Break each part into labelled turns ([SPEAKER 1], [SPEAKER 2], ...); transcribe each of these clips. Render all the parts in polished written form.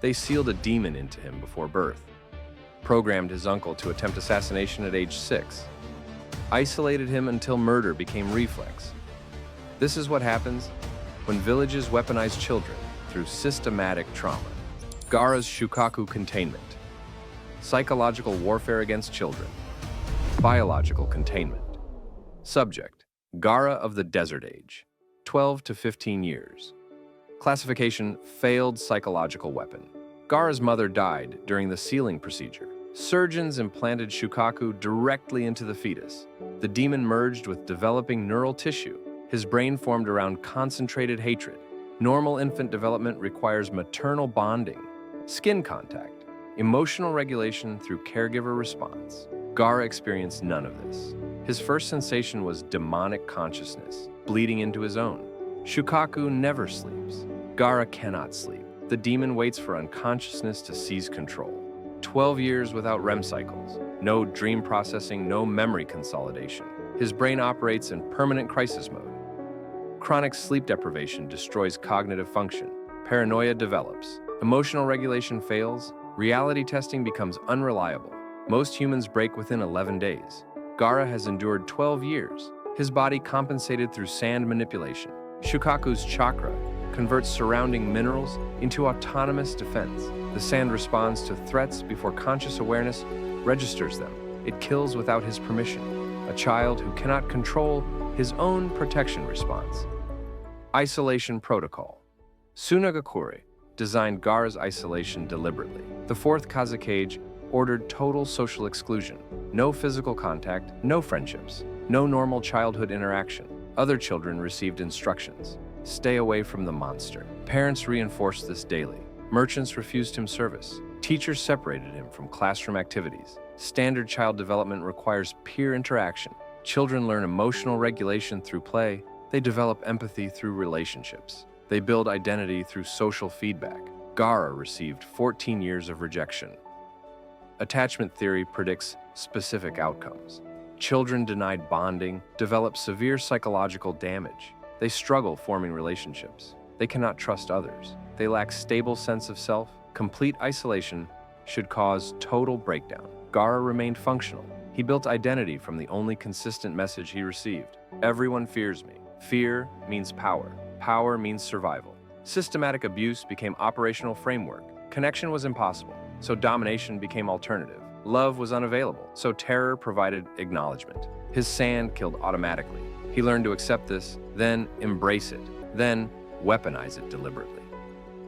[SPEAKER 1] They sealed a demon into him before birth, programmed his uncle to attempt assassination at age 6, isolated him until murder became reflex. This is what happens when villages weaponize children through systematic trauma. Gaara's Shukaku containment. Psychological warfare against children. Biological containment. Subject: Gaara of the Desert Age, 12 to 15 years. Classification: failed psychological weapon. Gaara's mother died during the sealing procedure. Surgeons implanted Shukaku directly into the fetus. The demon merged with developing neural tissue. His brain formed around concentrated hatred. Normal infant development requires maternal bonding, skin contact, emotional regulation through caregiver response. Gaara experienced none of this. His first sensation was demonic consciousness, bleeding into his own. Shukaku never sleeps. Gaara cannot sleep. The demon waits for unconsciousness to seize control. 12 years without REM cycles. No dream processing, no memory consolidation. His brain operates in permanent crisis mode. Chronic sleep deprivation destroys cognitive function. Paranoia develops. Emotional regulation fails. Reality testing becomes unreliable. Most humans break within 11 days. Gaara has endured 12 years. His body compensated through sand manipulation. Shukaku's chakra converts surrounding minerals into autonomous defense. The sand responds to threats before conscious awareness registers them. It kills without his permission. A child who cannot control his own protection response. Isolation protocol. Sunagakure designed Gaara's isolation deliberately. The fourth Kazakage ordered total social exclusion. No physical contact, no friendships, no normal childhood interaction. Other children received instructions. Stay away from the monster. Parents reinforced this daily. Merchants refused him service. Teachers separated him from classroom activities. Standard child development requires peer interaction. Children learn emotional regulation through play. They develop empathy through relationships. They build identity through social feedback. Gaara received 14 years of rejection. Attachment theory predicts specific outcomes. Children denied bonding develop severe psychological damage. They struggle forming relationships. They cannot trust others. They lack stable sense of self. Complete isolation should cause total breakdown. Gaara remained functional. He built identity from the only consistent message he received. Everyone fears me. Fear means power. Power means survival. Systematic abuse became operational framework. Connection was impossible, so domination became alternative. Love was unavailable, so terror provided acknowledgement. His sand killed automatically. He learned to accept this, then embrace it, then weaponize it deliberately.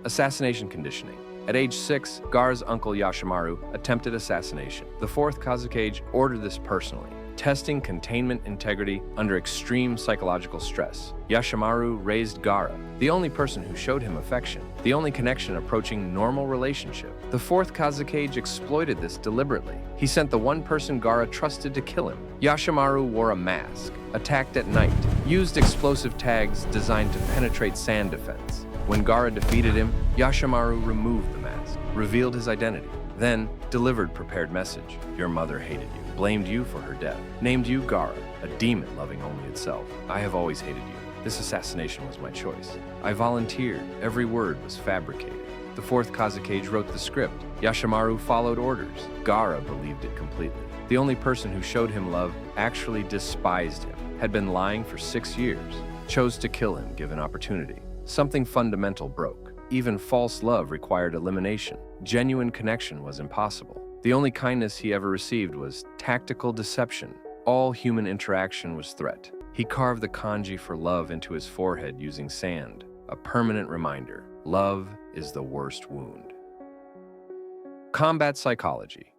[SPEAKER 1] Assassination conditioning. At age 6, Gaara's uncle Yashimaru attempted assassination. The fourth Kazakage ordered this personally, testing containment integrity under extreme psychological stress. Yashimaru raised Gaara, the only person who showed him affection, the only connection approaching normal relationship. The fourth Kazakage exploited this deliberately. He sent the one person Gaara trusted to kill him. Yashimaru wore a mask, attacked at night, used explosive tags designed to penetrate sand defense. When Gaara defeated him, Yashimaru removed the mask, revealed his identity, then delivered prepared message. Your mother hated you, blamed you for her death, named you Gaara, a demon loving only itself. I have always hated you. This assassination was my choice. I volunteered. Every word was fabricated. The fourth Kazakage wrote the script. Yashimaru followed orders. Gaara believed it completely. The only person who showed him love actually despised him, had been lying for 6 years, chose to kill him given opportunity. Something fundamental broke. Even false love required elimination. Genuine connection was impossible. The only kindness he ever received was tactical deception. All human interaction was threat. He carved the kanji for love into his forehead using sand, a permanent reminder. Love is the worst wound. Combat psychology.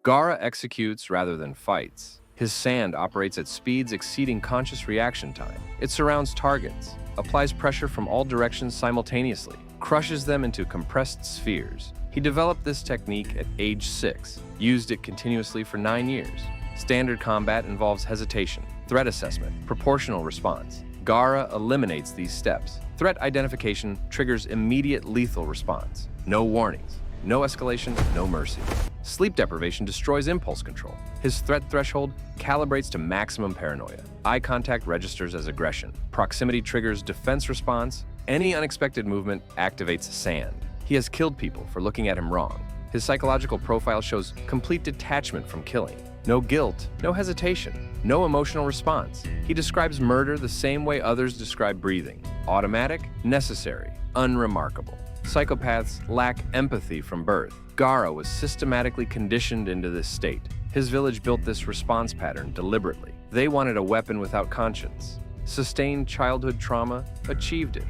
[SPEAKER 1] Gaara executes rather than fights. His sand operates at speeds exceeding conscious reaction time. It surrounds targets, applies pressure from all directions simultaneously, crushes them into compressed spheres. He developed this technique at age 6, used it continuously for 9 years. Standard combat involves hesitation, threat assessment, proportional response. Gaara eliminates these steps. Threat identification triggers immediate lethal response. No warnings, no escalation, no mercy. Sleep deprivation destroys impulse control. His threat threshold calibrates to maximum paranoia. Eye contact registers as aggression. Proximity triggers defense response. Any unexpected movement activates sand. He has killed people for looking at him wrong. His psychological profile shows complete detachment from killing. No guilt, no hesitation, no emotional response. He describes murder the same way others describe breathing: automatic, necessary, unremarkable. Psychopaths lack empathy from birth. Gaara was systematically conditioned into this state. His village built this response pattern deliberately. They wanted a weapon without conscience. Sustained childhood trauma achieved it.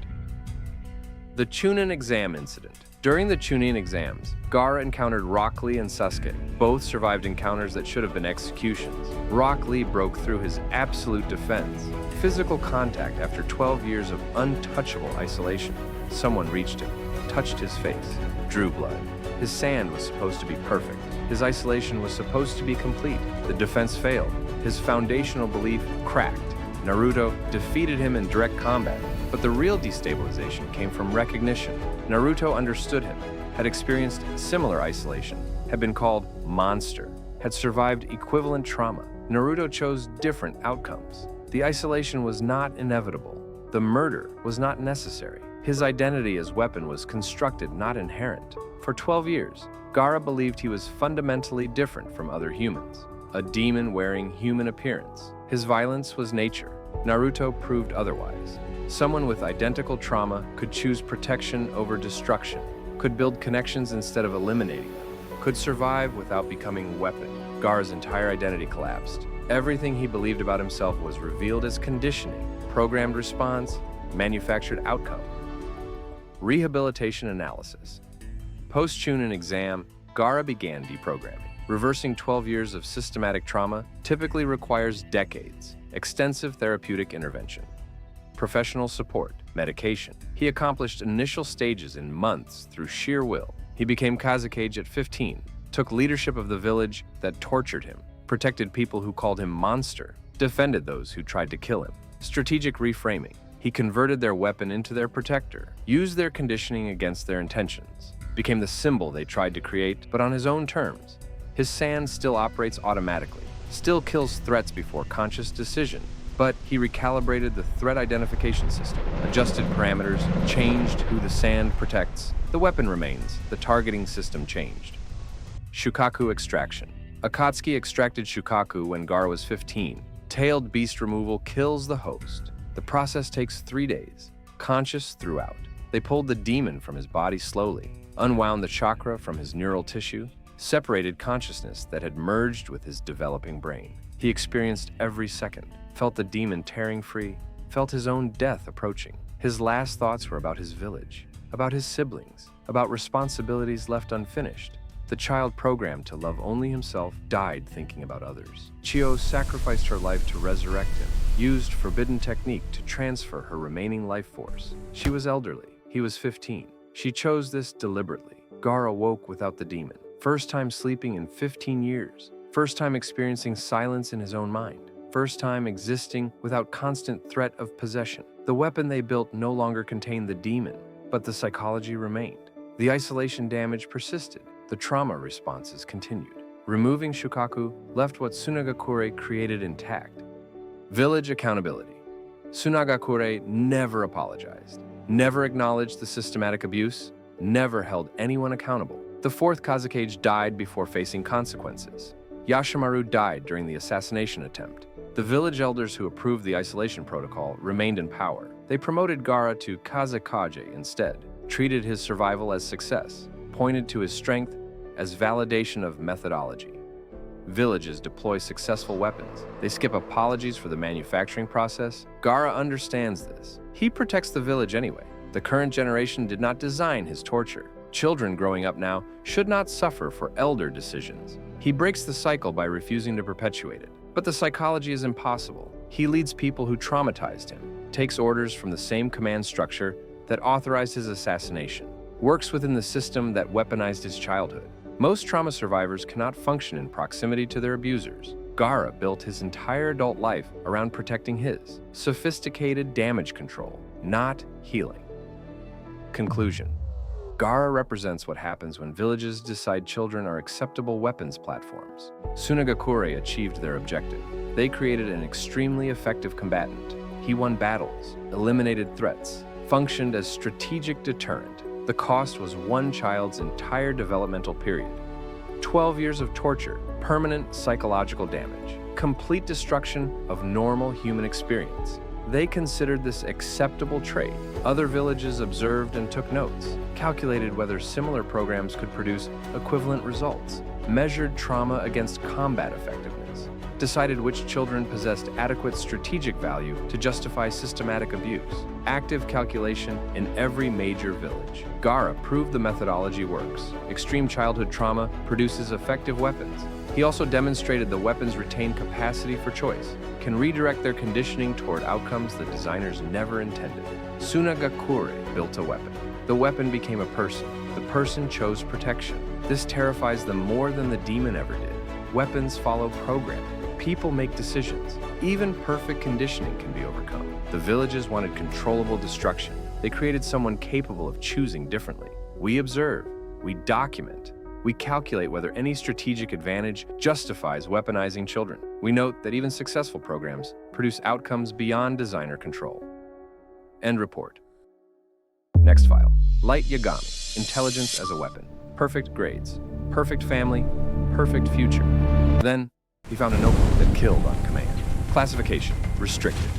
[SPEAKER 1] The Chunin exam incident. During the Chunin exams, Gaara encountered Rock Lee and Sasuke. Both survived encounters that should have been executions. Rock Lee broke through his absolute defense. Physical contact after 12 years of untouchable isolation. Someone reached him, touched his face, drew blood. His sand was supposed to be perfect. His isolation was supposed to be complete. The defense failed. His foundational belief cracked. Naruto defeated him in direct combat, but the real destabilization came from recognition. Naruto understood him, had experienced similar isolation, had been called monster, had survived equivalent trauma. Naruto chose different outcomes. The isolation was not inevitable. The murder was not necessary. His identity as weapon was constructed, not inherent. For 12 years, Gaara believed he was fundamentally different from other humans, a demon wearing human appearance. His violence was nature. Naruto proved otherwise. Someone with identical trauma could choose protection over destruction, could build connections instead of eliminating them, could survive without becoming a weapon. Gaara's entire identity collapsed. Everything he believed about himself was revealed as conditioning, programmed response, manufactured outcome. Rehabilitation analysis. Post-Chunin exam, Gaara began deprogramming. Reversing 12 years of systematic trauma typically requires decades, extensive therapeutic intervention, professional support, medication. He accomplished initial stages in months through sheer will. He became Kazekage at 15, took leadership of the village that tortured him, protected people who called him monster, defended those who tried to kill him. Strategic reframing. He converted their weapon into their protector, used their conditioning against their intentions, became the symbol they tried to create, but on his own terms. His sand still operates automatically, still kills threats before conscious decision, but he recalibrated the threat identification system, adjusted parameters, changed who the sand protects. The weapon remains, the targeting system changed. Shukaku extraction. Akatsuki extracted Shukaku when Gaara was 15. Tailed beast removal kills the host. The process takes 3 days, conscious throughout. They pulled the demon from his body slowly, unwound the chakra from his neural tissue, separated consciousness that had merged with his developing brain. He experienced every second, felt the demon tearing free, felt his own death approaching. His last thoughts were about his village, about his siblings, about responsibilities left unfinished. The child programmed to love only himself died thinking about others. Chio sacrificed her life to resurrect him, used forbidden technique to transfer her remaining life force. She was elderly. He was 15. She chose this deliberately. Gaara woke without the demon. First time sleeping in 15 years. First time experiencing silence in his own mind. First time existing without constant threat of possession. The weapon they built no longer contained the demon, but the psychology remained. The isolation damage persisted. The trauma responses continued. Removing Shukaku left what Tsunagakure created intact. Village accountability. Tsunagakure never apologized, never acknowledged the systematic abuse, never held anyone accountable. The fourth Kazekage died before facing consequences. Yashimaru died during the assassination attempt. The village elders who approved the isolation protocol remained in power. They promoted Gaara to Kazekage instead, treated his survival as success, pointed to his strength as validation of methodology. Villages deploy successful weapons. They skip apologies for the manufacturing process. Gaara understands this. He protects the village anyway. The current generation did not design his torture. Children growing up now should not suffer for elder decisions. He breaks the cycle by refusing to perpetuate it. But the psychology is impossible. He leads people who traumatized him, takes orders from the same command structure that authorized his assassination, works within the system that weaponized his childhood. Most trauma survivors cannot function in proximity to their abusers. Gaara built his entire adult life around protecting his. Sophisticated damage control, not healing. Conclusion. Gaara represents what happens when villages decide children are acceptable weapons platforms. Tsunagakure achieved their objective. They created an extremely effective combatant. He won battles, eliminated threats, functioned as strategic deterrent. The cost was one child's entire developmental period. 12 years of torture, permanent psychological damage, complete destruction of normal human experience. They considered this acceptable trade. Other villages observed and took notes, calculated whether similar programs could produce equivalent results, measured trauma against combat effectiveness, decided which children possessed adequate strategic value to justify systematic abuse. Active calculation in every major village. Gaara proved the methodology works. Extreme childhood trauma produces effective weapons. He also demonstrated the weapons retain capacity for choice, can redirect their conditioning toward outcomes the designers never intended. Sunagakure built a weapon. The weapon became a person. The person chose protection. This terrifies them more than the demon ever did. Weapons follow programming. People make decisions. Even perfect conditioning can be overcome. The villages wanted controllable destruction. They created someone capable of choosing differently. We observe, we document, we calculate whether any strategic advantage justifies weaponizing children. We note that even successful programs produce outcomes beyond designer control. End report. Next file. Light Yagami. Intelligence as a weapon. Perfect grades. Perfect family. Perfect future. Then, he found a notebook that killed on command. Classification: restricted.